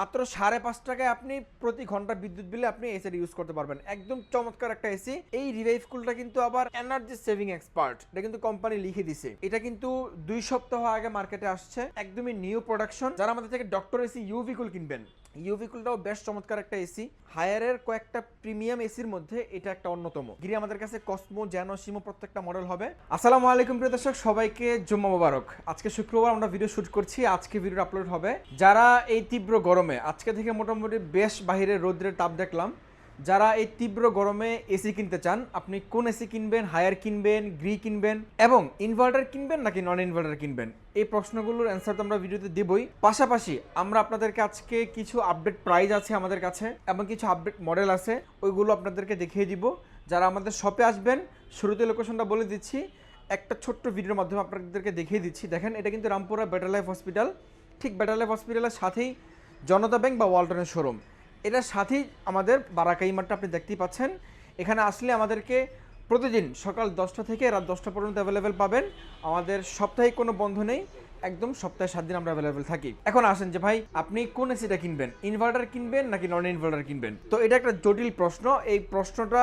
মাত্র 5.5 টাকায় আপনি প্রতি ঘন্টা বিদ্যুৎ বিলে আপনি এসি ইউজ করতে পারবেন। একদম চমৎকার একটা এসি। এই রিভাইভ কুলটা কিন্তু আবার এনার্জি সেভিং এক্সপার্ট, এটা কিন্তু কোম্পানি লিখে দিছে। এটা কিন্তু 2 সপ্তাহ আগে মার্কেটে আসছে, একদমই নিউ প্রোডাকশন। যারা আমাদের থেকে ডক্টর এসি ইউভি কুল কিনবেন, ইউভি কুলটাও বেশ চমৎকার একটা এসি। হায়ারের কয়েকটা প্রিমিয়াম এসির মধ্যে এটা একটা অন্যতম। গিরি আমাদের কাছে কসমো, জ্যানো, সিমো প্রত্যেকটা মডেল হবে। আসসালামু আলাইকুম প্রিয় দর্শক, সবাইকে জুম্মা মোবারক। আজকে শুক্রবার আমরা ভিডিও শুট করছি, আজকে ভিডিও আপলোড হবে। যারা এই তীব্র গরমে, আজকে থেকে মোটামুটি বেশ বাহিরে রোদ্রের তাপ দেখলাম, যারা এই তীব্র গরমে এসি কিনতে চান, আপনি কোন এসি কিনবেন, হায়ার কিনবেন, গ্রি কিনবেন এবং ইনভার্টার কিনবেন নাকি নন ইনভার্টার কিনবেন, এই প্রশ্নগুলোর অ্যান্সার তো আমরা ভিডিওতে দেবই। পাশাপাশি আমরা আপনাদেরকে আজকে কিছু আপডেট প্রাইস আছে আমাদের কাছে এবং কিছু আপডেট মডেল আছে, ওইগুলো আপনাদেরকে দেখিয়ে দিব। যারা আমাদের শপে আসবেন, শুরুতে লোকেশনটা বলে দিচ্ছি, একটা ছোট্ট ভিডিওর মাধ্যমে আপনাদেরকে দেখিয়ে দিচ্ছি। দেখেন, এটা কিন্তু রামপুরা বেটার লাইফ হসপিটাল, ঠিক বেটার লাইফ হসপিটালের সাথেই জনতা ব্যাংক বা ওয়ালটনের শোরুম, এটার সাথেই আমাদের বারাকাই মাঠটা আপনি দেখতেই পাচ্ছেন। এখানে আসলে আমাদেরকে প্রতিদিন সকাল 10টা থেকে রাত 10টা পর্যন্ত অ্যাভেলেবেল পাবেন। আমাদের সাপ্তাহিক কোনো বন্ধ নেই, একদম সপ্তাহে 7 দিন আমরা অ্যাভেলেবেল থাকি। এখন আসেন যে ভাই, আপনি কোন এসিটা কিনবেন, ইনভার্টার কিনবেন নাকি নন ইনভার্টার কিনবেন? তো এটা একটা জটিল প্রশ্ন। এই প্রশ্নটা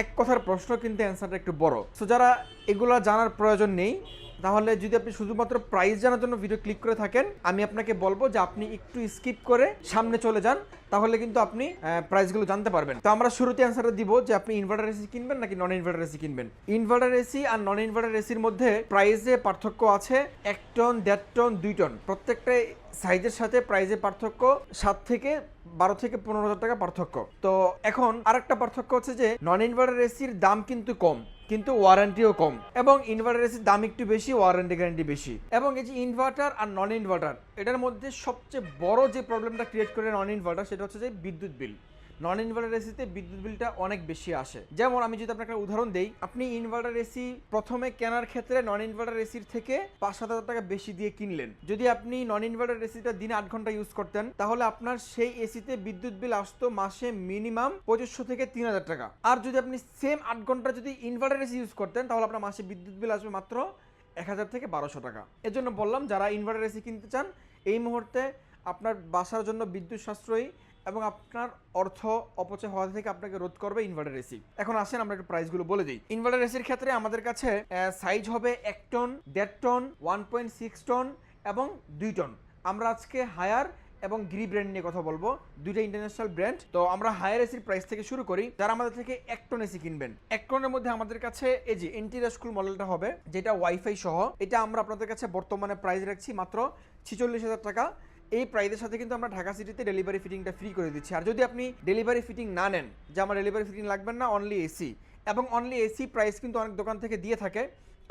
এক কথার প্রশ্ন, কিন্তু অ্যান্সারটা একটু বড়। সো যারা এগুলো জানার প্রয়োজন নেই, তাহলে যদি আপনি শুধুমাত্র প্রাইস জানার জন্য ভিডিও ক্লিক করে থাকেন, আমি আপনাকে বলবো যে আপনি একটু স্কিপ করে সামনে চলে যান, তাহলে কিন্তু আপনি প্রাইসগুলো জানতে পারবেন। তো আমরা শুরুতে অ্যান্সারটা দিব যে আপনি ইনভার্টার এসি কিনবেন নাকি নন ইনভার্টার এসি কিনবেন। ইনভার্টার এসি আর নন ইনভার্টার এসির মধ্যে প্রাইসে পার্থক্য আছে 1 টন, 1.5 টন, 2 টন, প্রত্যেকটা সাইজের সাথে প্রাইসে পার্থক্য 7 থেকে 12 থেকে 15,000 টাকা পার্থক্য। তো এখন আরেকটা পার্থক্য হচ্ছে যে নন ইনভার্টার এসির দাম কিন্তু কম, কিন্তু ওয়ারেন্টিও কম, এবং ইনভার্টার এসির দাম একটু বেশি, ওয়ারেন্টি গ্যারান্টি বেশি। এবং এই যে ইনভার্টার আর নন ইনভার্টার, এটার মধ্যে সবচেয়ে বড় যে প্রবলেমটা ক্রিয়েট করে নন ইনভার্টার, সেটা হচ্ছে যে বিদ্যুৎ বিল। নন ইনভার্টার এসিতে বিদ্যুৎ বিলটা অনেক বেশি আসে। যেমন আমি যদি আপনাকে উদাহরণ দেই, আপনি ইনভার্টার এসি প্রথমে কেনার ক্ষেত্রে নন ইনভার্টার এসির থেকে 5-7 হাজার টাকা বেশি দিয়ে কিনলেন। যদি আপনি নন ইনভার্টার এসিটা দিনে 8 ঘন্টা ইউজ করতেন, তাহলে আপনার সেই এসিতে বিদ্যুৎ বিল আসতো মাসে মিনিমাম 2500 থেকে 3000 টাকা। আর যদি আপনি সেম 8 ঘন্টা যদি ইনভার্টার এসি ইউজ করতেন, তাহলে আপনার মাসে বিদ্যুৎ বিল আসবে মাত্র 1000 থেকে 1200 টাকা। এর জন্য বললাম, যারা ইনভার্টার এসি কিনতে চান, এই মুহূর্তে আপনার বাসার জন্য বিদ্যুৎ সাশ্রয়ী এবং আপনার অর্থ অপচয় হওয়া থেকে আপনাকে রোধ করবে ইনভার্টার এসি। এখন আসেন আমরা একটু প্রাইসগুলো বলে দিই। ইনভার্টার এসির ক্ষেত্রে আমাদের কাছে সাইজ হবে 1 টন, 1.5 টন, 1.6 টন এবং 2 টন। আমরা আজকে হায়ার এবং গ্রি ব্র্যান্ড নিয়ে কথা বলবো, দুইটা ইন্টারন্যাশনাল ব্র্যান্ড। তো আমরা হায়ার এসির প্রাইস থেকে শুরু করি। যারা আমাদের থেকে 1 টন এসি কিনবেন, 1 টনের মধ্যে আমাদের কাছে এই যে এন্টিরাস্কুল মডেলটা হবে, যেটা ওয়াইফাই সহ। এটা আমরা আপনাদের কাছে বর্তমানে প্রাইস রাখছি মাত্র 46,000 টাকা। এই প্রাইসের সাথে কিন্তু আমরা ঢাকা সিটিতে ডেলিভারি ফিটিংটা ফ্রি করে দিচ্ছি। আর যদি আপনি ডেলিভারি ফিটিং না নেন, যে আমার ডেলিভারি ফিটিং লাগবেন না, অনলি এসি, এবং অনলি এসি প্রাইস কিন্তু অনেক দোকান থেকে দিয়ে থাকে,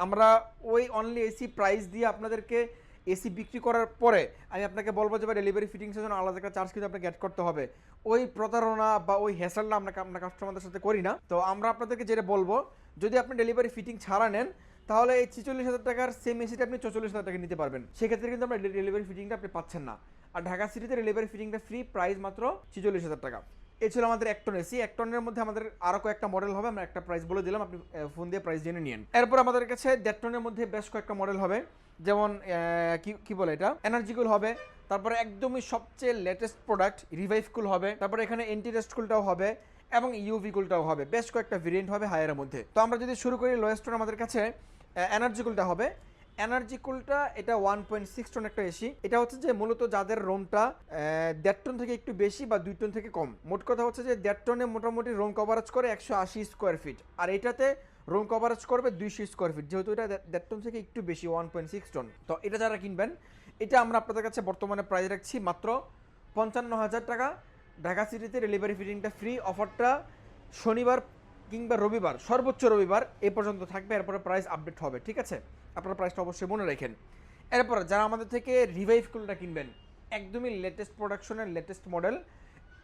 আমরা ওই অনলি এসি প্রাইস দিয়ে আপনাদেরকে এসি বিক্রি করার পরে আমি আপনাকে বলবো যে ডেলিভারি ফিটিংসের জন্য আলাদা একটা চার্জ কিন্তু আপনাকে অ্যাড করতে হবে। ওই প্রতারণা বা ওই হ্যাসেলটা আমরা কাস্টমারদের সাথে করি না। তো আমরা আপনাদেরকে যেটা বলবো, যদি আপনি ডেলিভারি ফিটিং ছাড়া নেন, তাহলে এই 46,000 টাকার সেম এসিটা আপনি 44,000 টাকা নিতে পারবেন। সেক্ষেত্রে কিন্তু আমরা ডেলিভারি ফিটিংটা আপনি পাচ্ছেন না। আর ঢাকা সিটিতে ডেলিভারি ফিটিংটা ফ্রি, প্রাইস মাত্র 46,000 টাকা। এই ছিল আমাদের 1 টন এসি। 1 টনের মধ্যে আমাদের আরো কয়েকটা মডেল হবে, আমরা একটা প্রাইস বলে দিলাম, আপনি ফোন দিয়ে প্রাইস জেনে নিন। এরপর আমাদের কাছে 1.5 টনের মধ্যে বেশ কয়েকটা মডেল হবে, যেমন কি বলে এটা, এনার্জি কুল হবে, তারপরে একদমই সবচেয়ে লেটেস্ট প্রোডাক্ট রিভাইভ কুল হবে, তারপরে এখানে এন্টি রেস্ট কুলটাও হবে এবং ইউভি কুলটাও হবে। বেশ কয়েকটা ভেরিয়েন্ট হবে হায়ারের মধ্যে। তো আমরা যদি শুরু করি, লোয়েস্ট টন আমাদের কাছে এনার্জি কুলটা হবে। এনার্জি কুলটা এটা 1.6 টন একটা এসি। এটা হচ্ছে যে মূলত যাদের রুমটা 1.5 টন থেকে একটু বেশি বা 2 টন থেকে কম, মোট কথা হচ্ছে যে 1.5 টনে মোটামুটি রুম কভারেজ করে 180 স্কোয়ার ফিট, আর এটাতে রুম কভারেজ করবে 200 স্কোয়ার ফিট, যেহেতু এটা 1.5 টন থেকে একটু বেশি, 1.6 টন। তো এটা যারা কিনবেন, এটা আমরা আপনাদের কাছে বর্তমানে প্রাইস রাখছি মাত্র 55,000 টাকা। ঢাকা সিটিতে ডেলিভারি ফিটিংটা ফ্রি। অফারটা শনিবার কিংবা রবিবার, সর্বোচ্চ রবিবার এই পর্যন্ত থাকবে, এরপরে প্রাইস আপডেট হবে, ঠিক আছে? আপনারা প্রাইসটা অবশ্যই মনে রাখেন। এরপর যারা আমাদের থেকে রিভাইভ কুলটা কিনবেন, একদমই লেটেস্ট প্রোডাকশনের লেটেস্ট মডেল,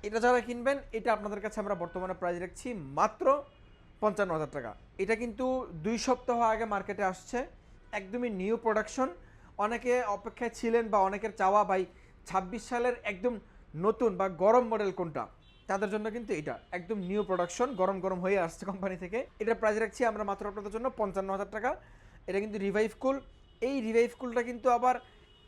এটা যারা কিনবেন, এটা আপনাদের কাছে আমরা বর্তমানে প্রাইস রাখছি মাত্র 55,000 টাকা। এটা কিন্তু 2 সপ্তাহ আগে মার্কেটে আসছে, একদমই নিউ প্রোডাকশন। অনেকে অপেক্ষায় ছিলেন বা অনেকের চাওয়া, ভাই 26 সালের একদম নতুন বা গরম মডেল কোনটা, তাদের জন্য কিন্তু এটা একদম নিউ প্রোডাকশন, গরম গরম হয়ে আসছে কোম্পানি থেকে। এটার প্রাইস রাখছি আমরা মাত্র আপনাদের জন্য 55,000 টাকা। এটা কিন্তু রিভাইভ কুল। এই রিভাইভ কুলটা কিন্তু আবার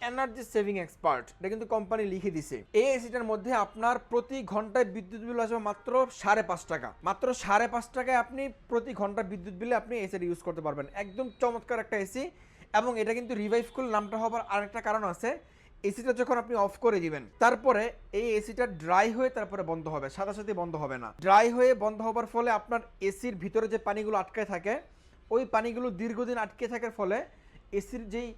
এনার্জি সেভিং এক্সপার্ট, এটা কিন্তু কোম্পানি লিখে দিছে। এই এসিটার মধ্যে আপনার প্রতি ঘন্টায় বিদ্যুৎ বিল আসবে মাত্র 5.5 টাকা। মাত্র 5.5 টাকায় আপনি প্রতি ঘন্টা বিদ্যুৎ বিলে আপনি এসিটা ইউজ করতে পারবেন। একদম চমৎকার একটা এসি। এবং এটা কিন্তু রিভাইভ কুল নামটা হবার আরেকটা কারণ আছে। এসিটা যখন আপনি অফ করে দিবেন, তারপরে এই এসিটা ড্রাই হয়ে তারপরে বন্ধ হবে, সাথে সাথে বন্ধ হবে না। ড্রাই হয়ে বন্ধ হবার ফলে আপনার এসির ভিতরে যে পানিগুলো আটকে থাকে, ওই পানিগুলো দীর্ঘদিন আটকে থাকার ফলে এসির যেই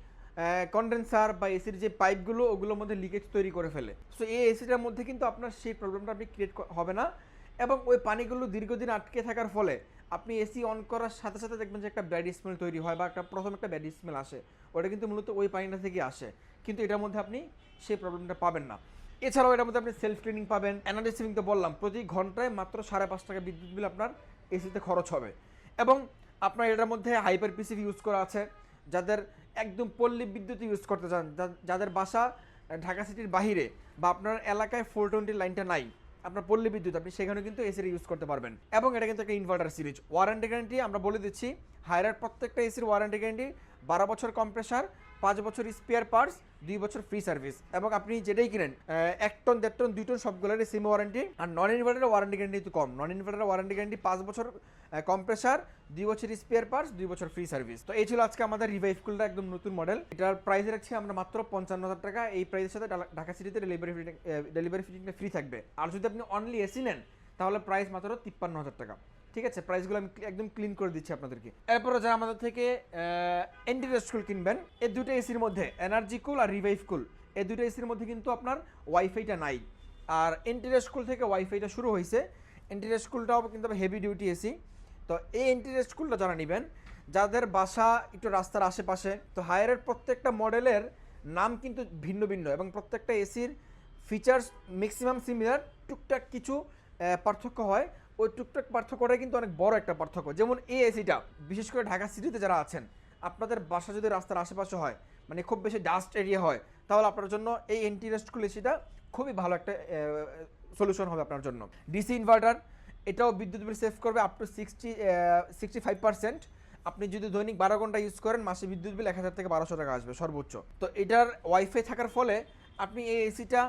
কন্ডেন্সার বা এসির যে পাইপগুলো, ওগুলোর মধ্যে লিকেজ তৈরি করে ফেলে। সো এই এসিটার মধ্যে কিন্তু আপনার সেই প্রবলেমটা আপনি ক্রিয়েট হবে না। এবং ওই পানিগুলো দীর্ঘদিন আটকে থাকার ফলে আপনি এসি অন করার সাথে সাথে দেখবেন যে একটা ব্যাড স্মেল তৈরি হয় বা প্রথম একটা ব্যাড স্মেল আসে, ওটা কিন্তু মূলত ওই পানিটা থেকে আসে। কিন্তু এটার মধ্যে আপনি সেই প্রবলেমটা পাবেন না। এছাড়াও এটার মধ্যে আপনি সেলফ ক্লিনিং পাবেন। এনার্জি সেভিং তো বললাম, প্রতি ঘন্টায় মাত্র 5.5 টাকা বিদ্যুৎ বিল আপনার এসিতে খরচ হবে। এবং আপনার এটার মধ্যে হাইপার পিসিভি ইউজ করা আছে। যাদের একদম পল্লী বিদ্যুৎ ইউজ করতে চান, যাদের বাসা ঢাকা সিটির বাহিরে বা আপনার এলাকায় 420 লাইনটা নাই, আপনার পল্লী বিদ্যুৎ, আপনি সেখানে কিন্তু এসির ইউজ করতে পারবেন। এবং এটা কিন্তু একটা ইনভার্টার সিরিজ। ওয়ারেন্টি গ্যারান্টি আমরা বলে দিচ্ছি, হায়ারের প্রত্যেকটা এসির ওয়ারেন্টি গ্যারান্টি 12 বছর কম্প্রেসার, 5 বছর স্পেয়ার পার্টস, 2 বছর ফ্রি সার্ভিস। এবং আপনি যেটাই কিনেন 1 টন 1.5 টন 2 টন সবগুলোর সিম ওয়ারেন্টি। আর নন ইনভার্টারের ওয়ারেন্টি গ্যারান্টি একটু কম। নন ইনভার্টারের ওয়ারেন্টি গ্যারান্টি 5 বছর কম্প্রেসার, 2 বছর স্পেয়ার পার্টস, 2 বছর ফ্রি সার্ভিস। তো এই ছিল আজকে আমাদের রিভাইভ কুলটা, একদম নতুন মডেল। এটার প্রাইস রাখছি আমরা মাত্র 55,000 টাকা। এই প্রাইসের সাথে ঢাকা সিটিতে ডেলিভারি ফিটিংটা ফ্রি থাকবে। আর যদি আপনি অনলি এসি নেন তাহলে প্রাইস মাত্র 53,000 টাকা। ঠিক আছে, প্রাইসগুলো আমি একদম ক্লিন করে দিচ্ছি আপনাদেরকে। এরপরে যারা আমাদের থেকে এন্টিরেস্ট কুল কিনবেন, এই দুটো এসির মধ্যে এনার্জি কুল আর রিভাইভ কুল, এই দুটো এসির মধ্যে কিন্তু আপনার ওয়াইফাইটা নাই। আর এন্টিরেস্ট কুল থেকে ওয়াইফাইটা শুরু হয়েছে। এন্টিরেস্ট কুলটাও কিন্তু হেভি ডিউটি এসি। তো এই এন্টিরেস্ট কুলটা যারা নেবেন, যাদের বাসা একটু রাস্তার আশেপাশে, তো হায়ারের প্রত্যেকটা মডেলের নাম কিন্তু ভিন্ন ভিন্ন এবং প্রত্যেকটা এসির ফিচার্স ম্যাক্সিমাম সিমিলার, টুকটাক কিছু পার্থক্য হয়। ওই টুকটাক পার্থক্যটা কিন্তু অনেক বড় একটা পার্থক্য। যেমন এই এসিটা, বিশেষ করে ঢাকা সিটিতে যারা আছেন, আপনাদের বাসা যদি রাস্তার আশেপাশে হয়, মানে খুব বেশি ডাস্ট এরিয়া হয়, তাহলে আপনার জন্য এই এন্টিরেস্ট কুল এসিটা খুবই ভালো একটা সলিউশন হবে আপনার জন্য। ডিসি ইনভার্টার, এটাও বিদ্যুৎ বিল সেভ করবে আপ টু 65%। আপনি যদি দৈনিক 12 ঘন্টা ইউজ করেন, মাসে বিদ্যুৎ বিল 1000 থেকে 1200 টাকা আসবে সর্বোচ্চ। তো এটার ওয়াইফাই থাকার ফলে আপনি এই এসিটা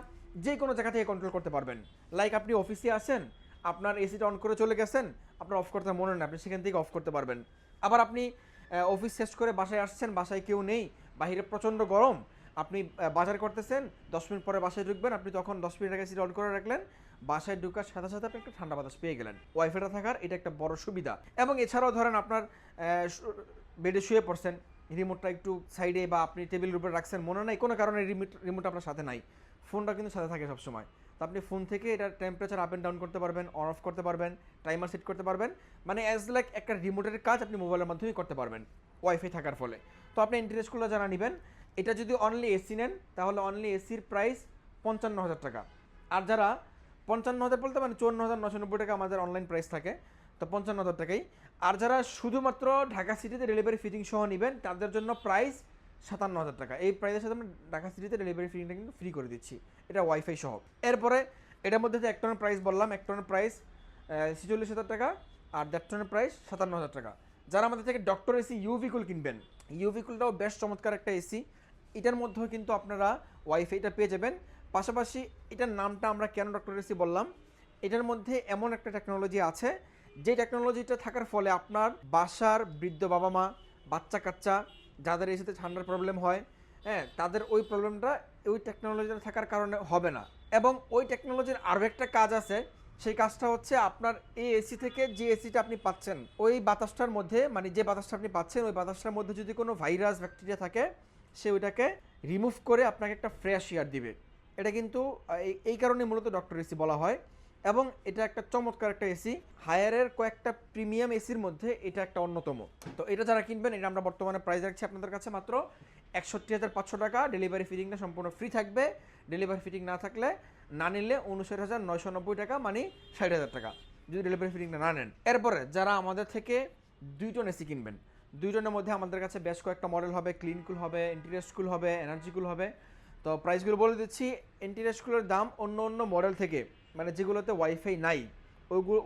যে কোনো জায়গা থেকে কন্ট্রোল করতে পারবেন। লাইক আপনি অফিসে আসেন, আপনার এসিটা অন করে চলে গেছেন, আপনার অফ করতে মনে নেই, আপনি সেখান থেকে অফ করতে পারবেন। আবার আপনি অফিস শেষ করে বাসায় আসছেন, বাসায় কেউ নেই, বাইরে প্রচণ্ড গরম, আপনি বাজার করতেছেন, 10 মিনিট পরে বাসায় ঢুকবেন, আপনি তখন 10 মিনিট আগে এসিটা অন করে রাখলেন, বাসায় ঢুকার সাথে সাথে আপনি একটা ঠান্ডা বাতাস পেয়ে গেলেন। ওয়াইফাইটা থাকার এটা একটা বড় সুবিধা। এবং এছাড়াও ধরেন আপনার বেডে শুয়ে পড়ছেন, রিমোটটা একটু সাইডে বা আপনি টেবিলের উপরে রাখছেন, মনে নাই কোনো কারণে রিমোট আপনার সাথে নাই, ফোনটা কিন্তু সাথে থাকে সবসময়। তো আপনি ফোন থেকে এটার টেম্পারেচার আপ অ্যান্ড ডাউন করতে পারবেন, অন অফ করতে পারবেন, টাইমার সেট করতে পারবেন, মানে অ্যাজ লাইক একটা রিমোটের কাজ আপনি মোবাইলের মাধ্যমেই করতে পারবেন ওয়াইফাই থাকার ফলে। তো আপনি ইন্টারেস্টগুলো যারা নেবেন, এটা যদি অনলি এসি নেন তাহলে অনলি এসির প্রাইস 55,000 টাকা। আর যারা 55,000 বলতে মানে 54,990 টাকা আমাদের অনলাইন প্রাইস থাকে, তো 55,000 টাকাই। আর যারা শুধুমাত্র ঢাকা সিটিতে ডেলিভারি ফিটিং সহ নেবেন, তাদের জন্য প্রাইস 57,000 টাকা। এই প্রাইসের সাথে আমরা ঢাকা সিটিতে ডেলিভারি ফিটিংটা কিন্তু ফ্রি করে দিচ্ছি, এটা ওয়াইফাই সহ। এরপরে এটার মধ্যে যে 1 টনের প্রাইস বললাম, 1 টনের প্রাইস 46,000 টাকা, আর 1.5 টনের প্রাইস 57,000 টাকা। যারা আমাদের থেকে ডক্টর এসি ইউভি কুল কিনবেন, ইউভি কুলটাও বেশ চমৎকার একটা এসি। এটার মধ্যেও কিন্তু আপনারা ওয়াইফাইটা পেয়ে যাবেন। পাশাপাশি এটার নামটা আমরা কেন ডক্টর এসি বললাম, এটার মধ্যে এমন একটা টেকনোলজি আছে, যে টেকনোলজিটা থাকার ফলে আপনার বাসার বৃদ্ধ বাবা মা, বাচ্চা কাচ্চা, যাদের এসিতে ঠান্ডার প্রবলেম হয়, হ্যাঁ, তাদের ওই প্রবলেমটা ওই টেকনোলজিটা থাকার কারণে হবে না। এবং ওই টেকনোলজির আরও একটা কাজ আছে, সেই কাজটা হচ্ছে আপনার এই এসি থেকে যে এসিটা আপনি পাচ্ছেন, ওই বাতাসটার মধ্যে, মানে যে বাতাসটা আপনি পাচ্ছেন, ওই বাতাসটার মধ্যে যদি কোনো ভাইরাস ব্যাকটেরিয়া থাকে, সে ওইটাকে রিমুভ করে আপনাকে একটা ফ্রেশ এয়ার দিবে। এটা কিন্তু এই কারণে মূলত ডক্টর এসি বলা হয়। এবং এটা একটা চমৎকার একটা এসি, হায়ারের কয়েকটা প্রিমিয়াম এসির মধ্যে এটা একটা অন্যতম। তো এটা যারা কিনবেন, এটা আমরা বর্তমানে প্রাইস রাখছি আপনাদের কাছে মাত্র 61,500 টাকা। ডেলিভারি ফিটিংটা সম্পূর্ণ ফ্রি থাকবে। ডেলিভারি ফিটিং না থাকলে, না নিলে 59,990 টাকা, মানে 60,000 টাকা যদি ডেলিভারি ফিটিংটা না নেন। এরপরে যারা আমাদের থেকে 2 টন এসি কিনবেন, 2 টনের মধ্যে আমাদের কাছে বেশ কয়েকটা মডেল হবে, ক্লিন কুল হবে, ইন্টিরিয়ার কুল হবে, এনার্জি কুল হবে। তো প্রাইসগুলো বলে দিচ্ছি। ইন্টিরিয়ার কুলের দাম অন্য অন্য মডেল থেকে, মানে যেগুলোতে ওয়াইফাই নাই,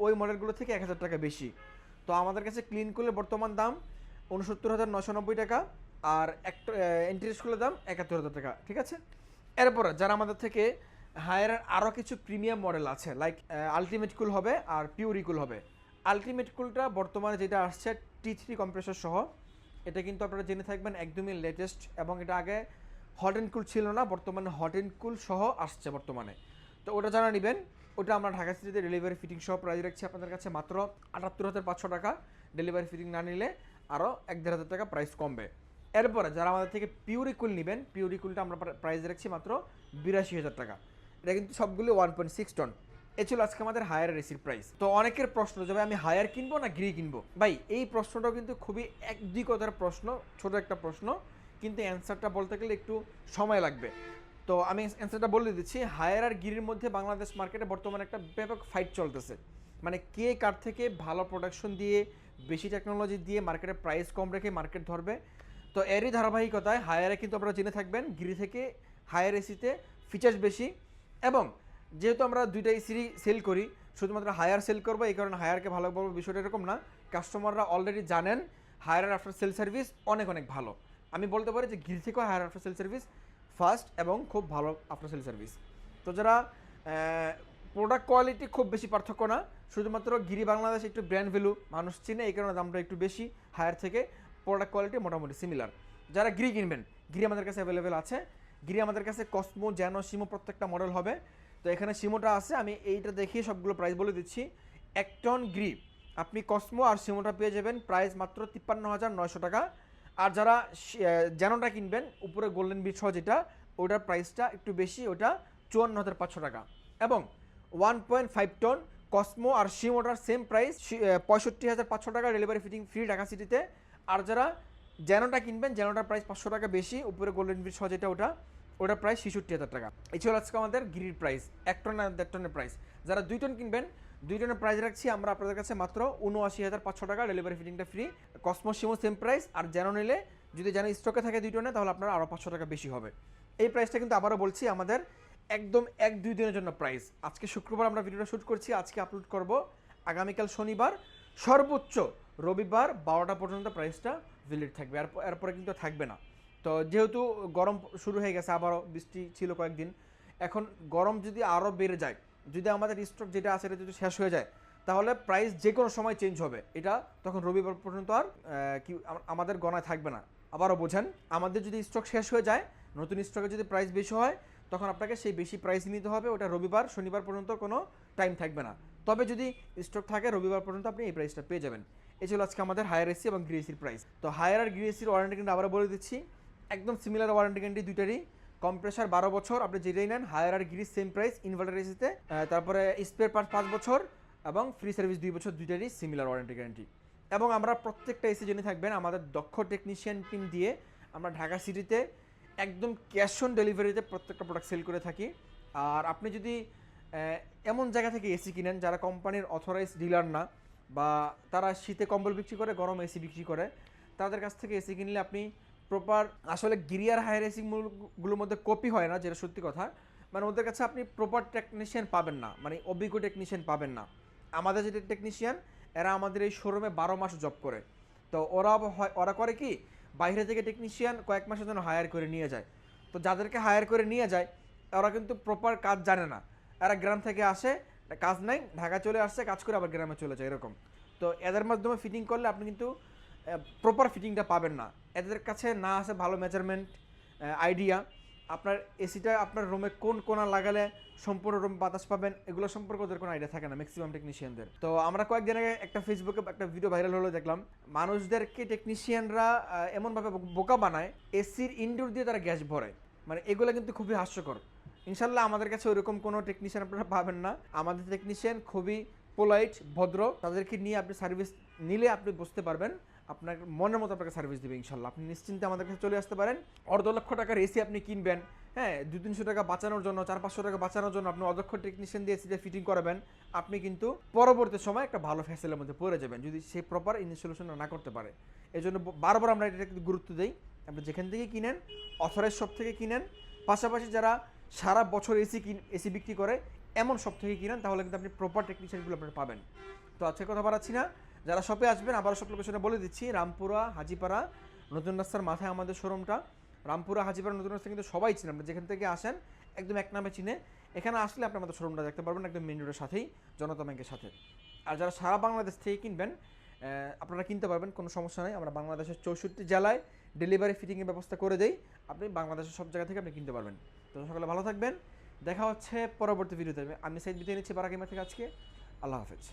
ওই মডেলগুলো থেকে 1,000 টাকা বেশি। তো আমাদের কাছে ক্লিন কুলের বর্তমান দাম 69,990 টাকা, আর একটা এন্ট্রি স্কুলের দাম 71,000 টাকা, ঠিক আছে। এরপরে যারা আমাদের থেকে হায়ারের আরও কিছু প্রিমিয়াম মডেল আছে, লাইক আলটিমেট কুল হবে আর পিওরি কুল হবে। আলটিমেট কুলটা বর্তমানে যেটা আসছে T3 কম্প্রেসর সহ, এটা কিন্তু আপনারা জেনে থাকবেন একদমই লেটেস্ট, এবং এটা আগে হট অ্যান্ড কুল ছিল না, বর্তমানে হট অ্যান্ড কুল সহ আসছে বর্তমানে। তো ওটা যারা নেবেন, ওটা আমরা ঢাকা সিটিতে ডেলিভারি ফিটিং সহ প্রাইস রাখছি আপনাদের কাছে মাত্র 78,500 টাকা। ডেলিভারি ফিটিং না নিলে আরও 1,500 টাকা প্রাইস কমবে। এরপরে যারা আমাদের থেকে পিওরি কুল নেবেন, পিওরি কুলটা আমরা প্রাইস রাখছি মাত্র 82,000 টাকা। এটা কিন্তু সবগুলো 1.6 টন। এ ছিল আজকে আমাদের হায়ার এসির প্রাইস। তো অনেকের প্রশ্ন যে ভাই আমি হায়ার কিনবো না গ্রি কিনবো, ভাই এই প্রশ্নটাও কিন্তু খুবই এক দুই কথার প্রশ্ন, ছোট একটা প্রশ্ন, কিন্তু অ্যান্সারটা বলতে গেলে একটু সময় লাগবে। তো আমি অ্যান্সারটা বলে দিচ্ছি। হায়ার আর গিরির মধ্যে বাংলাদেশ মার্কেটে বর্তমানে একটা ব্যাপক ফাইট চলতেছে, মানে কে কার থেকে ভালো প্রোডাকশন দিয়ে বেশি টেকনোলজি দিয়ে মার্কেটে প্রাইস কম রেখে মার্কেট ধরবে। তো এরই ধারাবাহিকতায় হায়ারে কিন্তু আপনারা জেনে থাকবেন গিরি থেকে হায়ার এসিতে ফিচার্স বেশি, এবং যেহেতু আমরা দুইটা এসি সেল করি, শুধুমাত্র হায়ার সেল করবো এই কারণে হায়ারকে ভালো বলবো বিষয়টা এরকম না। কাস্টমাররা অলরেডি জানেন হায়ার আফটার সেল সার্ভিস অনেক অনেক ভালো। আমি বলতে পারি যে গিরি থেকেও higher after sale service fast এবং খুব ভালো আফটার সেল সার্ভিস। তো যারা প্রোডাক্ট কোয়ালিটি খুব বেশি পার্থক্য না, শুধুমাত্র গিরি বাংলাদেশ একটু ব্র্যান্ড ভ্যালু মানুষ চিনে এই কারণে দামটা একটু বেশি, হায়ার থেকে প্রোডাক্ট কোয়ালিটি মোটামুটি সিমিলার। যারা গিরি কিনবেন, গিরি আমাদের কাছে অ্যাভেলেবেল আছে। গিরি আমাদের কাছে কসমো, জ্যানো, সিমো প্রত্যেকটা মডেল হবে। তো এখানে সিমোটা আছে, আমি এইটা দেখিয়ে সবগুলো প্রাইস বলে দিচ্ছি। 1 টন গ্রি আপনি কসমো আর সিমোটা পেয়ে যাবেন প্রাইস মাত্র 53,900 টাকা। আর যারা জ্যানোটা কিনবেন উপরে গোল্ডেন বিট সহ যেটা, ওটার প্রাইসটা একটু বেশি, ওটা 54,500 টাকা। এবং 1.5 টন কসমো আর সিমোটার সেম প্রাইস 65,500 টাকা, ডেলিভারি ফিটিং ফ্রি ঢাকা সিটিতে। আর যারা জ্যানোটা কিনবেন, জ্যানোটার প্রাইস 500 টাকা বেশি, উপরে গোল্ডেন বিট সহ যেটা ওটা প্রাইস 66,000 টাকা। এই ছিল আজকে আমাদের গিরির প্রাইস, 1 টন আর 1.5 টনের প্রাইস। যারা 2 টন কিনবেন, 2 টনের প্রাইস রাখছি আমরা আপনাদের কাছে মাত্র 79,500 টাকা, ডেলিভারি ফিটিংটা ফ্রি। কসমো সিমো সেম প্রাইস, আর জ্যানো নিলে যদি জ্যানো স্টকে থাকে 2 টনে তাহলে আপনার আরও 500 টাকা বেশি হবে। এই প্রাইসটা কিন্তু আবারও বলছি আমাদের একদম 1-2 দিনের জন্য প্রাইস। আজকে শুক্রবার আমরা ভিডিওটা শ্যুট করছি, আজকে আপলোড করব, আগামীকাল শনিবার, সর্বোচ্চ রবিবার 12টা পর্যন্ত প্রাইসটা ভ্যালিড থাকবে, এরপরে কিন্তু থাকবে না। তো যেহেতু গরম শুরু হয়ে গেছে, আবারও বৃষ্টি ছিল কয়েকদিন, এখন গরম যদি আরও বেড়ে যায়, যদি আমাদের স্টক যেটা আছে এটা যদি শেষ হয়ে যায়, তাহলে প্রাইস যে কোনো সময় চেঞ্জ হবে। এটা তখন রবিবার পর্যন্ত আর আমাদের গণায় থাকবে না। আবারও বোঝেন, আমাদের যদি স্টক শেষ হয়ে যায়, নতুন স্টকে যদি প্রাইস বেশি হয়, তখন আপনাকে সেই বেশি প্রাইস নিতে হবে, ওটা রবিবার শনিবার পর্যন্ত কোনো টাইম থাকবে না। তবে যদি স্টক থাকে রবিবার পর্যন্ত আপনি এই প্রাইসটা পেয়ে যাবেন। এই ছিল আজকে আমাদের হায়ার এসি এবং গ্রি এসির প্রাইস। তো হায়ার আর গ্রি এসির ওয়ারেন্টি কিন্তু আবার বলে দিচ্ছি, একদম সিমিলার ওয়ারেন্টি গ্যারান্টি দুইটারই। কম্প্রেসার 12 বছর, আপনি যেটাই নেন হায়ার আর গ্রি সেম প্রাইস ইনভার্টার এসিতে। তারপরে স্পেয়ার পার্টস 5 বছর এবং ফ্রি সার্ভিস 2 বছর, দুইটারই সিমিলার ওয়ারেন্টি গ্যারান্টি। এবং আমরা প্রত্যেকটা এসি জেনে থাকবেন আমাদের দক্ষ টেকনিশিয়ান টিম দিয়ে আমরা ঢাকা সিটিতে একদম ক্যাশ অন ডেলিভারিতে প্রত্যেকটা প্রোডাক্ট সেল করে থাকি। আর আপনি যদি এমন জায়গা থেকে এসি কিনেন যারা কোম্পানির অথরাইজ ডিলার না, বা তারা শীতে কম্বল বিক্রি করে, গরম এসি বিক্রি করে, তাদের কাছ থেকে এসি কিনলে আপনি প্রপার, আসলে গিরিয়ার হায়ার এসিগুলোর মধ্যে কপি হয় না, যেটা সত্যি কথা, মানে ওদের কাছে আপনি প্রপার টেকনিশিয়ান পাবেন না, মানে অভিজ্ঞ টেকনিশিয়ান পাবেন না। আমাদের যেটা টেকনিশিয়ান, এরা আমাদের এই শোরুমে 12 মাস জব করে। তো ওরা করে কি, বাইরে থেকে টেকনিশিয়ান কয়েক মাসের জন্য হায়ার করে নিয়ে যায়। তো যাদেরকে হায়ার করে নিয়ে যায় ওরা কিন্তু প্রপার কাজ জানে না, এরা গ্রাম থেকে আসে, কাজ নাই, ঢাকা চলে আসছে, কাজ করে আবার গ্রামে চলে যায় এরকম। তো এদের মাধ্যমে ফিটিং করলে আপনি কিন্তু প্রপার ফিটিংটা পাবেন না। এদের কাছে না আছে ভালো মেজারমেন্ট আইডিয়া, আপনার এসিটা আপনার রুমে কোন কোনা লাগালে সম্পূর্ণ রুম বাতাস পাবেন, এগুলো সম্পর্কে ওদের কোনো আইডিয়া থাকে না ম্যাক্সিমাম টেকনিশিয়ানদের। তো আমরা কয়েকদিন আগে একটা ফেসবুকে একটা ভিডিও ভাইরাল হলো, দেখলাম মানুষদেরকে টেকনিশিয়ানরা এমনভাবে বোকা বানায়, এসির ইনডোর দিয়ে তারা গ্যাস ভরে, মানে এগুলো কিন্তু খুবই হাস্যকর। ইনশাল্লাহ আমাদের কাছে ওইরকম কোনো টেকনিশিয়ান আপনারা পাবেন না। আমাদের টেকনিশিয়ান খুবই পোলাইট, ভদ্র, তাদেরকে নিয়ে আপনি সার্ভিস নিলে আপনি বুঝতে পারবেন, আপনার মনের মতো আপনাকে সার্ভিস দেবে ইনশাল্লাহ। আপনি নিশ্চিন্তে আমাদের কাছে চলে আসতে পারেন। 1.5 টাকার এসি আপনি কিনবেন, হ্যাঁ, 200-300 টাকা বাঁচানোর জন্য, 400-500 টাকা বাঁচানোর জন্য আপনি অদক্ষ টেকনিশিয়ান দিয়ে এসিটা ফিটিং করাবেন, আপনি কিন্তু পরবর্তী সময় একটা ভালো ফ্যাসেলের মধ্যে পড়ে যাবেন যদি সে প্রপার ইনস্টলেশনটা না করতে পারে। এই জন্য বারবার আমরা এটা গুরুত্ব দিই, আপনি যেখান থেকে কিনেন, অথরাইজ শপ থেকে কিনেন, পাশাপাশি যারা সারা বছর এসি বিক্রি করে এমন শপ থেকে কিনেন, তাহলে কিন্তু আপনি প্রপার টেকনিশিয়ানগুলো আপনারা পাবেন। তো আজকে কথা বাড়াচ্ছি না, যারা শপে আসবেন আবার শপ লোকেশনে বলে দিচ্ছি, রামপুরা, হাজিপাড়া, নতুন রাস্তার মাথায় আমাদের শোরুমটা। রামপুরা হাজিপাড়া নতুন রাস্তা কিন্তু সবাই চিনে, আপনি যেখান থেকে আসেন একদম এক নামে চিনে। এখানে আসলে আপনি আমাদের শোরুমটা দেখতে পারবেন একদম মেন রোডের সাথেই, জনতা ব্যাংকের সাথে। আর যারা সারা বাংলাদেশ থেকে কিনবেন আপনারা কিনতে পারবেন, কোনো সমস্যা নেই। আমরা বাংলাদেশের 64 জেলায় ডেলিভারি ফিটিংয়ের ব্যবস্থা করে দেই, আপনি বাংলাদেশের সব জায়গা থেকে আপনি কিনতে পারবেন। তো সকলে ভালো থাকবেন, দেখা হচ্ছে পরবর্তী ভিডিওতে। আমি সাইদ বিদায় নিচ্ছি বারাকিমা থেকে আজকে। আল্লাহ হাফেজ।